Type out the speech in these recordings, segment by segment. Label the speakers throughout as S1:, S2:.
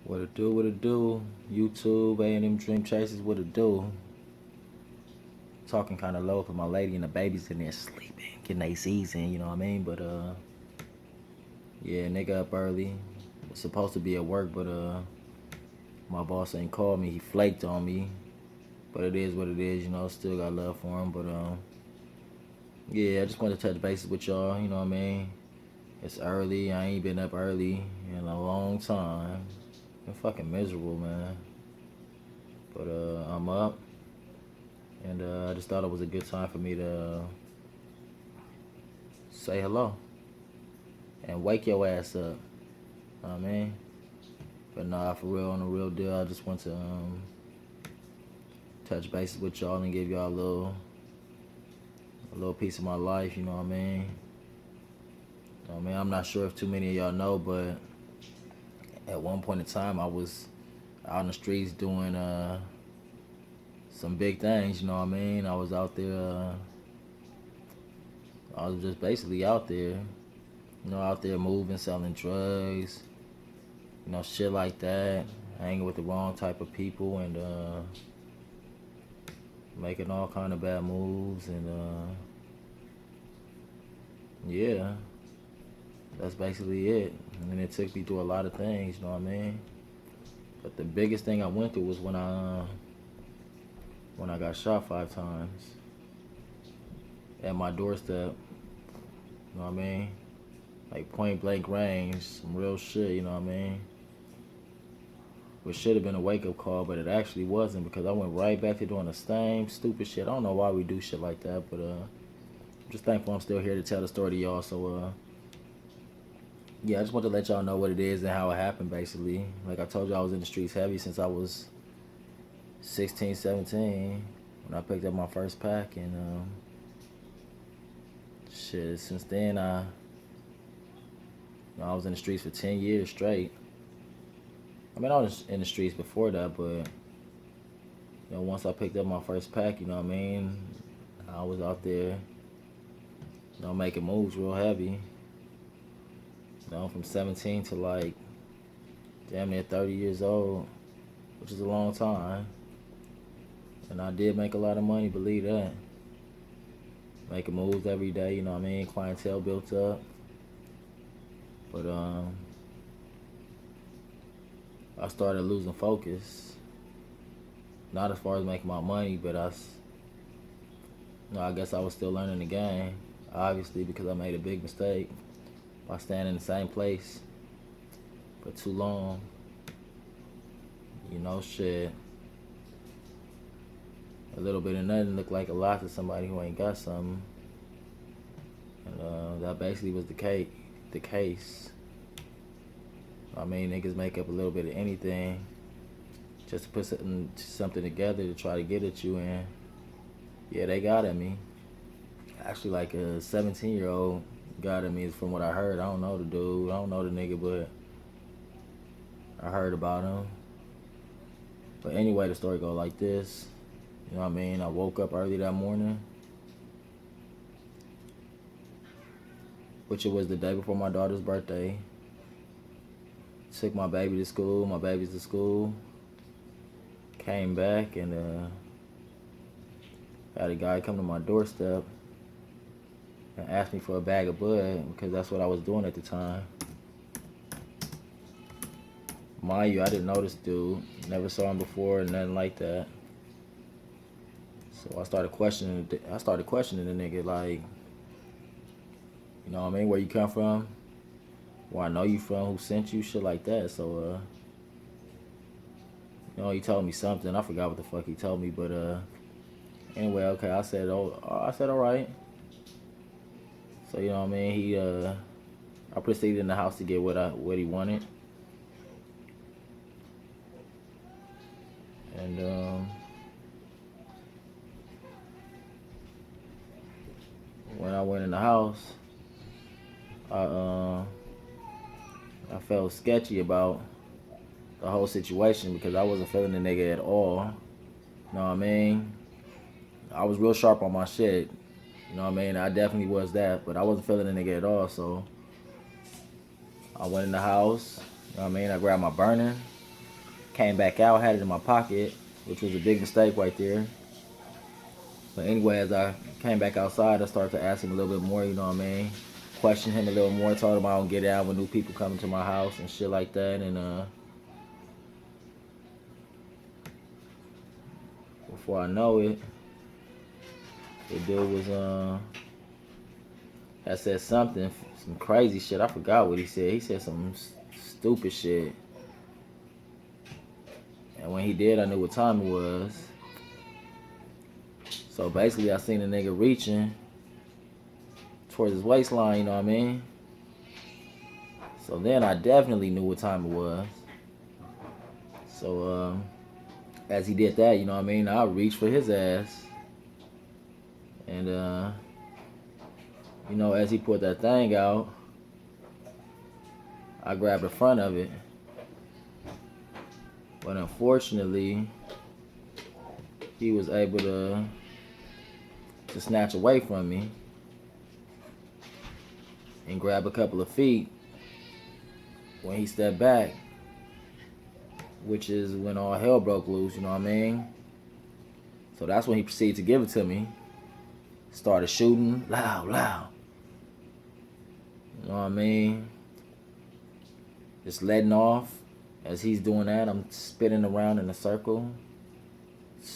S1: What it do, what it do? YouTube, A&M Dream Chasers, what it do? Talking kind of low because my lady and the babies in there sleeping, getting their season, you know what I mean? But, yeah, nigga up early. Was supposed to be at work, but, my boss ain't called me. He flaked on me. But it is what it is, you know, still got love for him. But, yeah, I just wanted to touch bases with y'all, you know what I mean? It's early. I ain't been up early in a long time. Been fucking miserable, man. But, I'm up. And I just thought it was a good time for me to say hello and wake your ass up. Know what I mean? But nah, for real, on the real deal, I just want to touch bases with y'all and give y'all a little piece of my life. You know what I mean? I'm not sure if too many of y'all know, but at one point in time, I was out in the streets doing some big things. You know what I mean? I was out there. I was just basically out there. You know, out there moving, selling drugs, you know, shit like that, hanging with the wrong type of people and making all kind of bad moves and yeah, that's basically it. And then it took me through a lot of things, you know what I mean? But the biggest thing I went through was when I got shot 5 times at my doorstep, you know what I mean? Like point blank range, some real shit, you know what I mean? Which should have been a wake up call, but it actually wasn't because I went right back to doing the same stupid shit. I don't know why we do shit like that, but I'm just thankful I'm still here to tell the story to y'all. So yeah, I just want to let y'all know what it is and how it happened basically. Like I told you, I was in the streets heavy since I was 16, 17 when I picked up my first pack, and shit, since then I was in the streets for 10 years straight. I mean, I was in the streets before that, but once I picked up my first pack, you know what I mean, I was out there, making moves real heavy. From 17 to like damn near 30 years old, which is a long time. And I did make a lot of money, believe that. Making moves every day, you know what I mean? Clientele built up. But I started losing focus. Not as far as making my money, but I guess I was still learning the game. Obviously, because I made a big mistake by staying in the same place for too long. Shit. A little bit of nothing look like a lot to somebody who ain't got something. And that basically was the case. I mean, niggas make up a little bit of anything just to put something together to try to get at you, and yeah, they got at me. Actually, like a 17-year-old got at me from what I heard. I don't know the dude, I don't know the nigga, but I heard about him. But anyway, the story go like this. You know what I mean? I woke up early that morning, which it was the day before my daughter's birthday. Took my babies to school. Came back and had a guy come to my doorstep and asked me for a bag of bud because that's what I was doing at the time. Mind you, I didn't know this dude. Never saw him before, nothing like that. So I started questioning the nigga, like, you know what I mean, where you come from, where I know you from, who sent you, shit like that. So he told me something. I forgot what the fuck he told me, but anyway, okay, I said all right. So you know what I mean, I proceeded in the house to get what he wanted. And when I went in the house, I felt sketchy about the whole situation because I wasn't feeling the nigga at all. You know what I mean? I was real sharp on my shit. You know what I mean? I definitely was that, but I wasn't feeling the nigga at all. So I went in the house. You know what I mean? I grabbed my burner. came back out, had it in my pocket, which was a big mistake right there. But anyway, as I came back outside, I started to ask him a little bit more, you know what I mean? Question him a little more, told him I don't get out with new people coming to my house and shit like that. And before I know it, the dude was I said something, some crazy shit. I forgot what he said. He said some stupid shit. And when he did, I knew what time it was. So basically, I seen a nigga reaching towards his waistline, you know what I mean? So then I definitely knew what time it was. So as he did that, you know what I mean, I reached for his ass. And you know, as he put that thing out, I grabbed the front of it. But unfortunately, he was able to snatch away from me and grab a couple of feet when he stepped back, which is when all hell broke loose, you know what I mean? So that's when he proceeded to give it to me. Started shooting, loud. You know what I mean? Just letting off. As he's doing that, I'm spinning around in a circle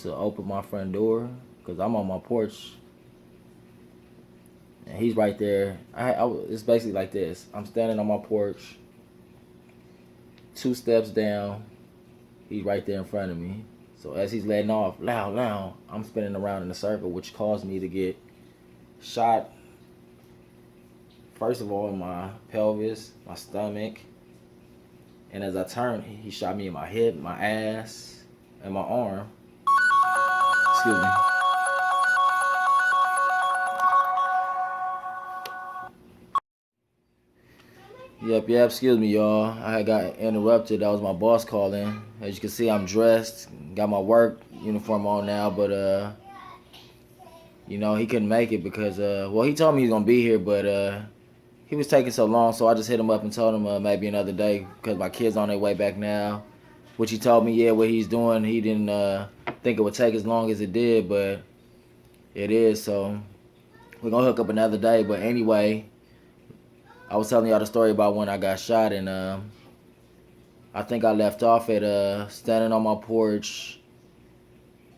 S1: to open my front door because I'm on my porch. And he's right there. It's basically like this. I'm standing on my porch, 2 steps down. He's right there in front of me. So as he's letting off, loud, I'm spinning around in a circle, which caused me to get shot, first of all, in my pelvis, my stomach. And as I turned, he shot me in my hip, my ass, and my arm. Excuse me. Yep, excuse me, y'all. I got interrupted. That was my boss calling. As you can see, I'm dressed, got my work uniform on now, but you know, he couldn't make it because well, he told me he was gonna be here, but he was taking so long, so I just hit him up and told him maybe another day because my kid's on their way back now. Which he told me, yeah, what he's doing, he didn't think it would take as long as it did, but it is, so we're gonna hook up another day. But anyway, I was telling y'all the story about when I got shot, and I think I left off at standing on my porch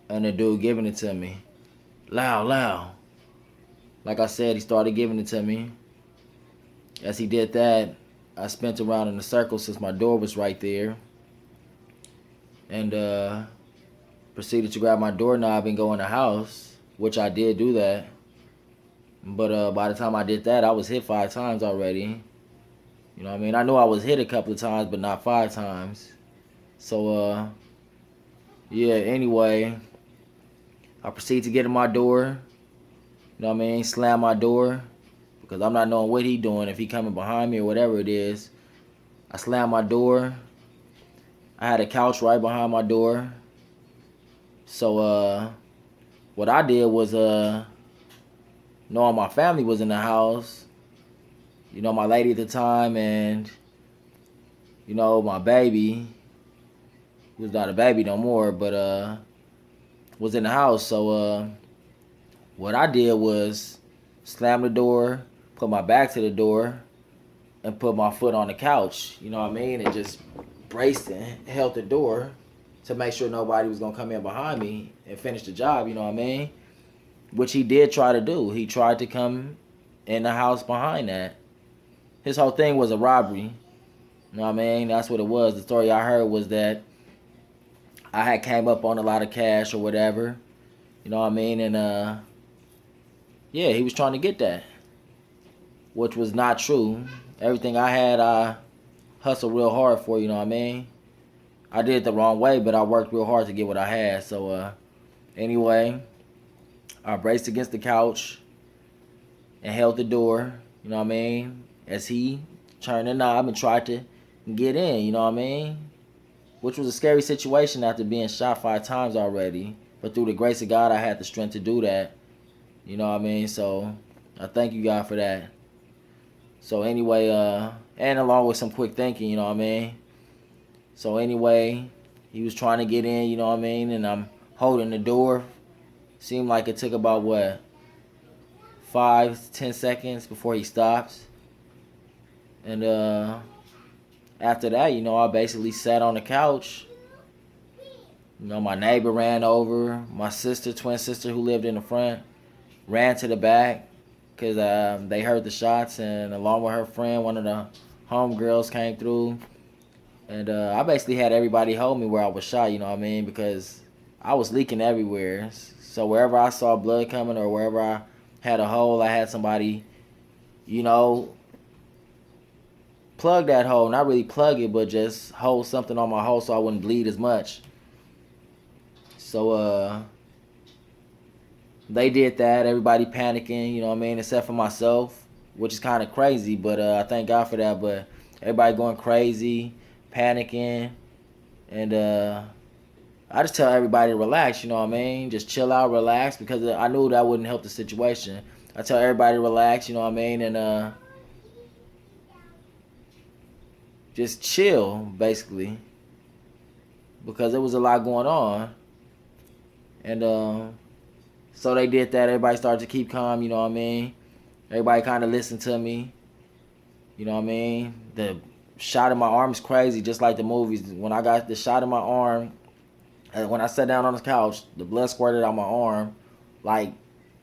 S1: and the dude giving it to me. Loud. Like I said, he started giving it to me. As he did that, I spent around in a circle since my door was right there. And proceeded to grab my doorknob and go in the house, which I did do that. But by the time I did that, I was hit 5 times already. You know what I mean? I know I was hit a couple of times, but not 5 times. So, yeah, anyway, I proceed to get in my door. You know what I mean? Slam my door. Because I'm not knowing what he doing, if he coming behind me or whatever it is. I slam my door. I had a couch right behind my door. So, what I did was, knowing my family was in the house, you know, my lady at the time and, you know, my baby, who was not a baby no more, but was in the house. So what I did was slam the door, put my back to the door, and put my foot on the couch, you know what I mean, and just braced and held the door to make sure nobody was gonna come in behind me and finish the job, you know what I mean? Which he did try to do. He tried to come in the house behind that. His whole thing was a robbery. You know what I mean? That's what it was. The story I heard was that I had came up on a lot of cash or whatever. You know what I mean? And yeah, he was trying to get that. Which was not true. Everything I had, I hustled real hard for, you know what I mean? I did it the wrong way, but I worked real hard to get what I had. So anyway, I braced against the couch and held the door, you know what I mean, as he turned the knob and tried to get in, you know what I mean, which was a scary situation after being shot 5 times already. But through the grace of God, I had the strength to do that, you know what I mean. So I thank you, God, for that. So anyway, and along with some quick thinking, you know what I mean. So anyway, He was trying to get in, you know what I mean? And I'm holding the door. Seemed like it took about, what, 5 to 10 seconds before he stops. And after that, I basically sat on the couch. My neighbor ran over. My sister, twin sister who lived in the front, ran to the back because they heard the shots. And along with her friend, one of the homegirls came through. And I basically had everybody hold me where I was shot, you know what I mean? Because I was leaking everywhere. So wherever I saw blood coming or wherever I had a hole, I had somebody, plug that hole. Not really plug it, but just hold something on my hole so I wouldn't bleed as much. So they did that. Everybody panicking, you know what I mean? Except for myself, which is kind of crazy. But I thank God for that. But everybody going crazy, panicking. And I just tell everybody to relax, you know what I mean? Just chill out, relax, because I knew that wouldn't help the situation. I tell everybody to relax, you know what I mean? And just chill, basically, because there was a lot going on. And so they did that. Everybody started to keep calm, you know what I mean? Everybody kind of listened to me, you know what I mean? The shot in my arm is crazy, just like the movies. When I got the shot in my arm, when I sat down on the couch, the blood squirted out my arm, like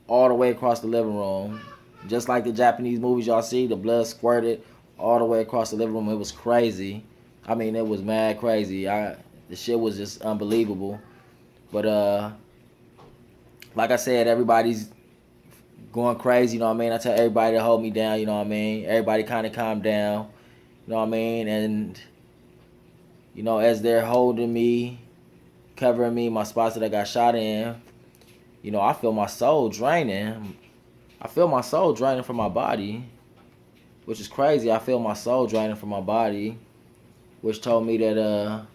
S1: all the way across the living room. Just like the Japanese movies y'all see, the blood squirted all the way across the living room. It was crazy. I mean, it was mad crazy. The shit was just unbelievable. But like I said, everybody's going crazy, you know what I mean? I tell everybody to hold me down, you know what I mean? Everybody kind of calm down, you know what I mean? And, as they're holding me, covering me, my spots that I got shot in, I feel my soul draining. I feel my soul draining from my body, which is crazy. I feel my soul draining from my body, which told me that, you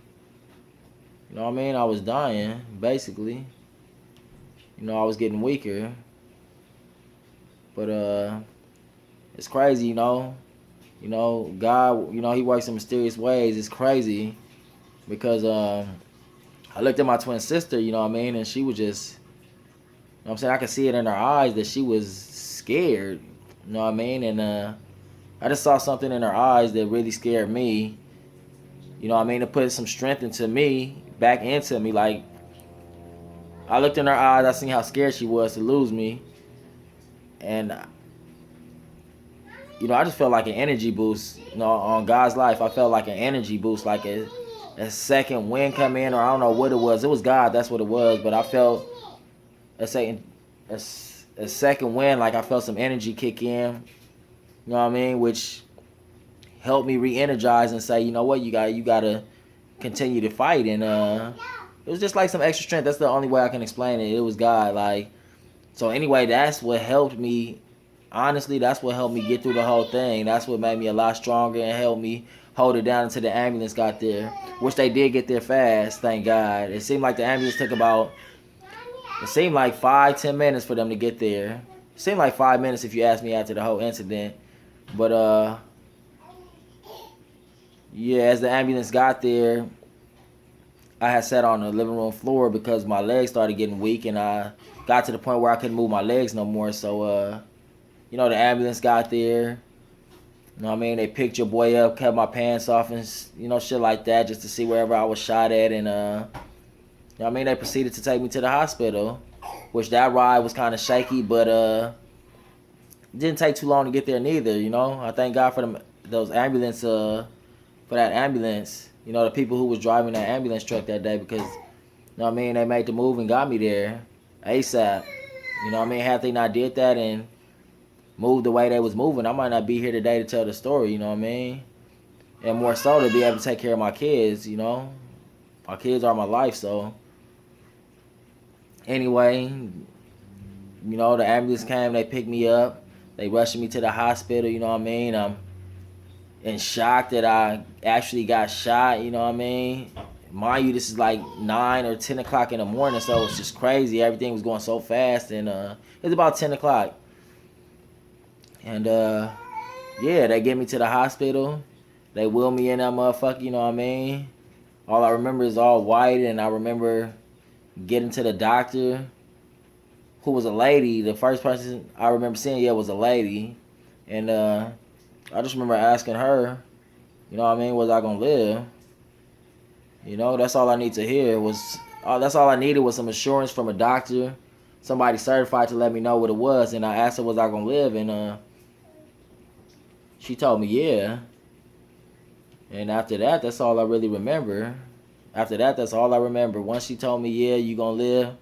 S1: know what I mean? I was dying, basically. I was getting weaker. But it's crazy, God, he works in mysterious ways. It's crazy because I looked at my twin sister, you know what I mean, and she was just, what I'm saying, I could see it in her eyes that she was scared, you know what I mean, and I just saw something in her eyes that really scared me, you know what I mean, to put some strength into me, back into me. Like, I looked in her eyes, I seen how scared she was to lose me, and I just felt like an energy boost, on God's life. I felt like an energy boost, like a second wind come in, or I don't know what it was. It was God, that's what it was. But I felt a second wind, like I felt some energy kick in. You know what I mean? Which helped me re-energize and say, you know what, you gotta continue to fight. And it was just like some extra strength. That's the only way I can explain it. It was God, like. So anyway, that's what helped me. Honestly, that's what helped me get through the whole thing. That's what made me a lot stronger and helped me hold it down until the ambulance got there, which they did get there fast, thank God. It seemed like the ambulance took it seemed like 5-10 minutes for them to get there. It seemed like 5 minutes if you ask me after the whole incident. But yeah, as the ambulance got there, I had sat on the living room floor because my legs started getting weak and I got to the point where I couldn't move my legs no more. So the ambulance got there. You know what I mean? They picked your boy up, cut my pants off, and shit like that, just to see wherever I was shot at. And you know what I mean? They proceeded to take me to the hospital, which that ride was kind of shaky, but it didn't take too long to get there neither. I thank God for those ambulance for that ambulance. The people who was driving that ambulance truck that day, because what I mean? They made the move and got me there ASAP. What I mean? Had they not did that and moved the way they was moving, I might not be here today to tell the story, you know what I mean? And more so to be able to take care of my kids, My kids are my life, so. Anyway, the ambulance came, they picked me up. They rushed me to the hospital, you know what I mean? I'm in shock that I actually got shot, you know what I mean? Mind you, this is like 9 or 10 o'clock in the morning, so it's just crazy. Everything was going so fast, and it was about 10 o'clock. And yeah, they get me to the hospital. They wheel me in that motherfucker, you know what I mean? All I remember is all white, and I remember getting to the doctor, who was a lady. The first person I remember seeing, yeah, was a lady, and I just remember asking her, you know what I mean, was I gonna live? You know, that's all I need to hear was. That's all I needed was some assurance from a doctor, somebody certified to let me know what it was. And I asked her, was I gonna live? And she told me, yeah. And after that, that's all I really remember. After that, that's all I remember. Once she told me, yeah, you gonna live,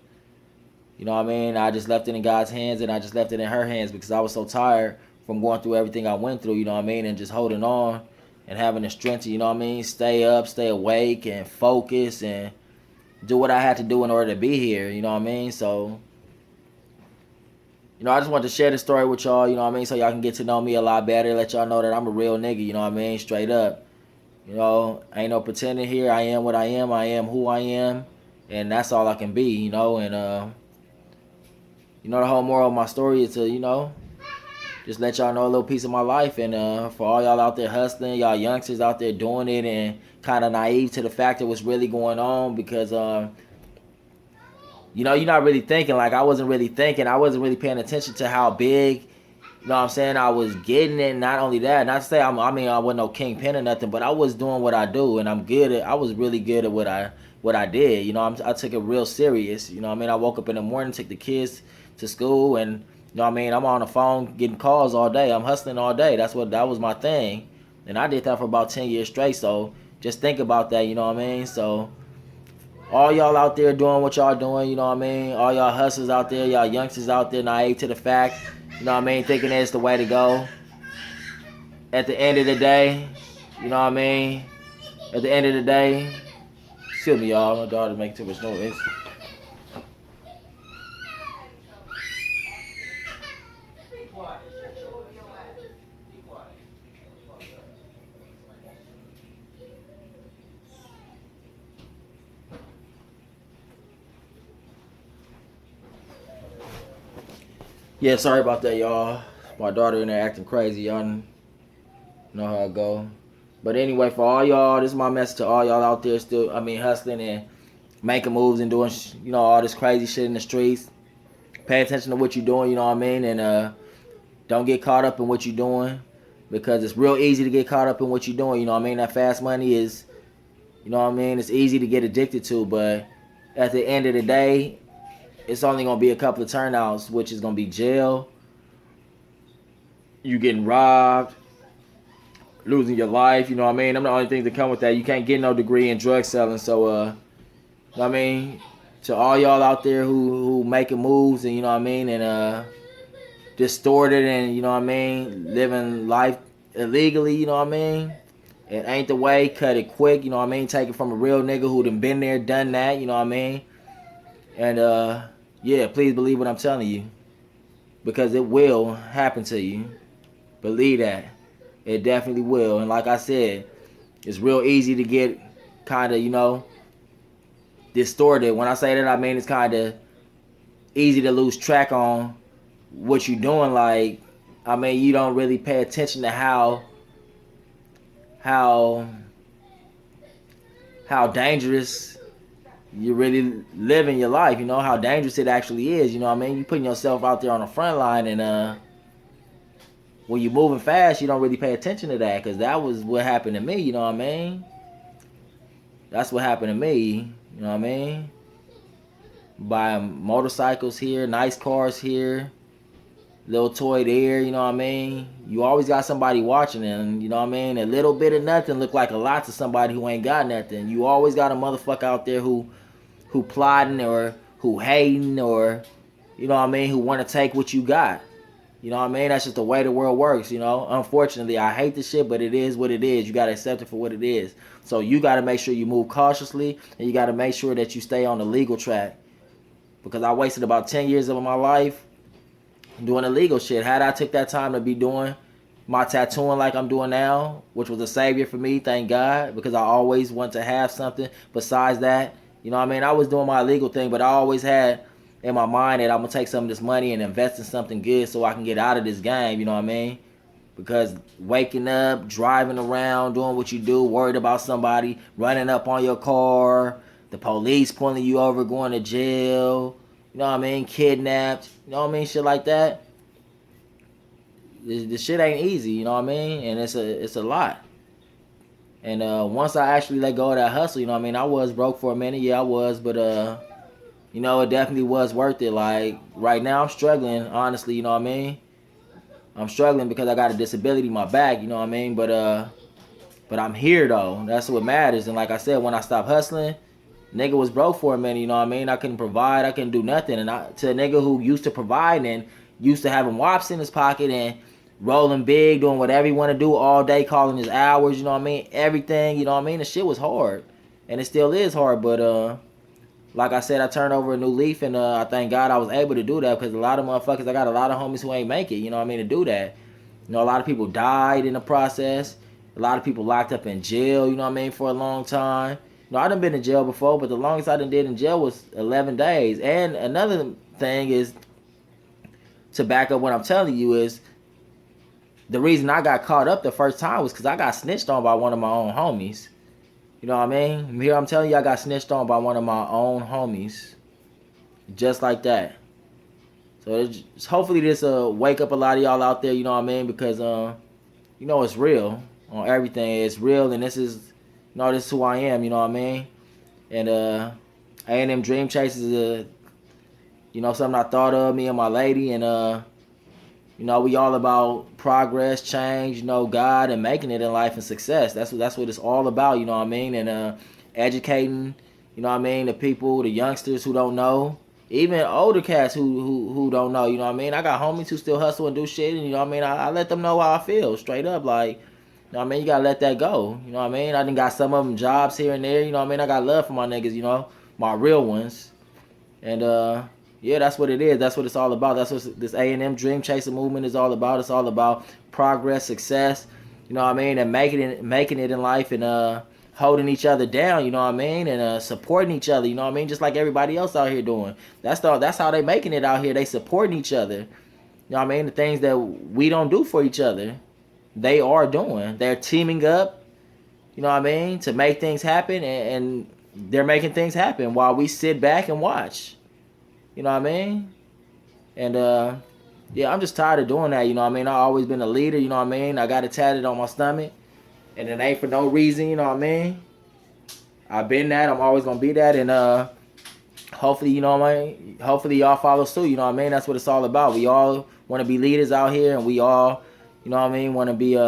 S1: you know what I mean? I just left it in God's hands, and I just left it in her hands because I was so tired from going through everything I went through, you know what I mean? And just holding on and having the strength to, you know what I mean? Stay up, stay awake, and focus, and do what I had to do in order to be here, you know what I mean? So, you know, I just wanted to share this story with y'all, you know what I mean? So y'all can get to know me a lot better, let y'all know that I'm a real nigga, you know what I mean? Straight up. You know, ain't no pretending here. I am what I am who I am, and that's all I can be, you know? And, you know, the whole moral of my story is to, you know, just let y'all know a little piece of my life. And for all y'all out there hustling, y'all youngsters out there doing it and kind of naive to the fact of what's really going on, because, you know, you're not really thinking. Like, I wasn't really thinking. I wasn't really paying attention to how big, you know what I'm saying, I was getting it. Not only that, not to say I mean I wasn't no kingpin or nothing, but I was doing what I do, and I was really good at what I did. You know, I took it real serious. You know what I mean? I woke up in the morning, took the kids to school, and you know what I mean, I'm on the phone getting calls all day. I'm hustling all day. That was my thing. And I did that for about 10 years straight. So just think about that, you know what I mean? So all y'all out there doing what y'all doing, you know what I mean? All y'all hustlers out there, y'all youngsters out there naive to the fact, you know what I mean, thinking it's the way to go. At the end of the day, you know what I mean? At the end of the day, excuse me, y'all, my daughter making too much noise. Yeah, sorry about that, y'all. My daughter in there acting crazy. Y'all know how I go. But anyway, for all y'all, this is my message to all y'all out there still, hustling and making moves and doing, you know, all this crazy shit in the streets. Pay attention to what you're doing, you know what I mean? And don't get caught up in what you're doing, because it's real easy to get caught up in what you're doing, you know what I mean? That fast money is, you know what I mean? It's easy to get addicted to, but at the end of the day, it's only going to be a couple of turnouts, which is going to be jail, you getting robbed, losing your life, you know what I mean? I'm the only things that come with that. You can't get no degree in drug selling. So, you know what I mean? To all y'all out there who making moves, and you know what I mean, and distorted, and you know what I mean, living life illegally, you know what I mean? It ain't the way. Cut it quick, you know what I mean? Take it from a real nigga who done been there, done that, you know what I mean? And yeah, please believe what I'm telling you, because it will happen to you. Believe that. It definitely will. And like I said, it's real easy to get kind of, you know, distorted. When I say that, I mean it's kind of easy to lose track on what you're doing. Like, I mean, you don't really pay attention to how dangerous you're really living your life. You know how dangerous it actually is. You know what I mean? You putting yourself out there on the front line, and when you're moving fast, you don't really pay attention to that, because that was what happened to me. You know what I mean? That's what happened to me. You know what I mean? Buying motorcycles here, nice cars here, little toy there, you know what I mean? You always got somebody watching, and you know what I mean? A little bit of nothing look like a lot to somebody who ain't got nothing. You always got a motherfucker out there who plotting, or who hating, or you know what I mean, who want to take what you got. You know what I mean? That's just the way the world works, you know? Unfortunately, I hate this shit, but it is what it is. You got to accept it for what it is. So you got to make sure you move cautiously, and you got to make sure that you stay on the legal track. Because I wasted about 10 years of my life doing illegal shit. Had I took that time to be doing my tattooing like I'm doing now, which was a savior for me, thank God, because I always want to have something besides that. You know what I mean? I was doing my illegal thing, but I always had in my mind that I'm going to take some of this money and invest in something good so I can get out of this game, you know what I mean? Because waking up, driving around, doing what you do, worried about somebody running up on your car, the police pulling you over, going to jail, you know what I mean, kidnapped, you know what I mean, shit like that. This shit ain't easy, you know what I mean, and it's a lot. And once I actually let go of that hustle, you know what I mean, I was broke for a minute, yeah, I was, but you know, it definitely was worth it. Like right now, I'm struggling, honestly, you know what I mean. I'm struggling because I got a disability in my back, you know what I mean, but I'm here though. That's what matters. And like I said, when I stopped hustling, nigga was broke for a minute, you know what I mean? I couldn't provide, I couldn't do nothing. And to a nigga who used to provide and used to having wops in his pocket and rolling big, doing whatever he want to do all day, calling his hours, you know what I mean? Everything, you know what I mean? The shit was hard. And it still is hard, but like I said, I turned over a new leaf, and I thank God I was able to do that because a lot of motherfuckers, I got a lot of homies who ain't make it, you know what I mean, to do that. You know, a lot of people died in the process. A lot of people locked up in jail, you know what I mean, for a long time. You know, I done been in jail before, but the longest I done did in jail was 11 days. And another thing is, to back up what I'm telling you, is the reason I got caught up the first time was because I got snitched on by one of my own homies. You know what I mean? Here I'm telling you, I got snitched on by one of my own homies. Just like that. So hopefully this wake up a lot of y'all out there, you know what I mean? Because you know it's real on everything. It's real, and this is, you know, this is who I am, you know what I mean? And A&M Dream Chasers is you know, something I thought of, me and my lady, and you know, we all about progress, change, you know, God, and making it in life and success. That's what it's all about, you know what I mean? And educating, you know what I mean, the people, the youngsters who don't know, even older cats who don't know, you know what I mean? I got homies who still hustle and do shit, and you know what I mean? I let them know how I feel, straight up, like, you know what I mean? You gotta let that go, you know what I mean? I done got some of them jobs here and there, you know what I mean? I got love for my niggas, you know, my real ones. And yeah, that's what it is. That's what it's all about. That's what this A&M Dream Chaser movement is all about. It's all about progress, success, you know what I mean, and making it in life, and holding each other down, you know what I mean, and supporting each other, you know what I mean, just like everybody else out here doing. That's how they making it out here. They supporting each other. You know what I mean? The things that we don't do for each other, they are doing. They're teaming up, you know what I mean, to make things happen, and they're making things happen while we sit back and watch. You know what I mean? And yeah, I'm just tired of doing that, you know what I mean? I've always been a leader, you know what I mean? I got it tatted on my stomach, and it ain't for no reason, you know what I mean? I've been that, I'm always gonna be that, and hopefully, you know what I mean? Hopefully y'all follow suit, you know what I mean? That's what it's all about. We all wanna be leaders out here, and we all, you know what I mean, wanna be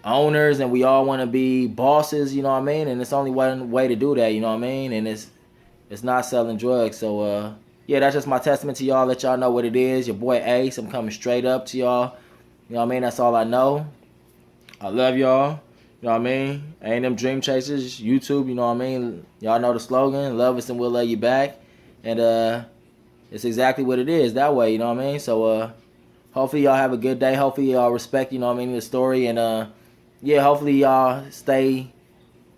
S1: owners, and we all wanna be bosses, you know what I mean? And it's only one way to do that, you know what I mean? And it's not selling drugs. So yeah, that's just my testament to y'all. Let y'all know what it is. Your boy Ace. I'm coming straight up to y'all. You know what I mean? That's all I know. I love y'all. You know what I mean? A&M Dream Chasers, YouTube, you know what I mean? Y'all know the slogan. Love us and we'll love you back. And it's exactly what it is that way, you know what I mean? So hopefully y'all have a good day. Hopefully y'all respect, you know what I mean, the story. And yeah, hopefully y'all stay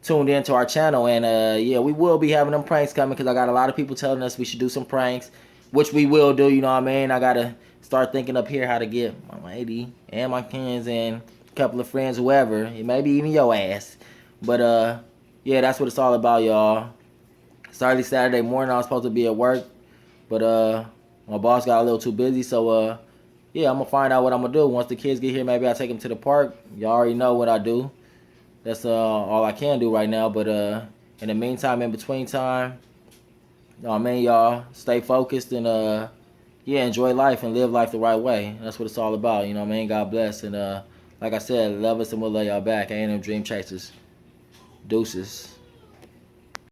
S1: tuned into our channel, and yeah, we will be having them pranks coming because I got a lot of people telling us we should do some pranks, which we will do, you know what I mean? I gotta start thinking up here how to get my lady and my kids and a couple of friends, whoever, maybe even your ass. But yeah, that's what it's all about, y'all. It's early Saturday morning. I was supposed to be at work, but my boss got a little too busy, so yeah, I'm gonna find out what I'm gonna do. Once the kids get here, maybe I'll take them to the park. Y'all already know what I do. That's all I can do right now. But in the meantime, in between time, you know what I mean, y'all stay focused, and yeah, enjoy life and live life the right way. That's what it's all about. You know what I mean? God bless. And like I said, love us and we'll love y'all back. A&M Dream Chasers. Deuces.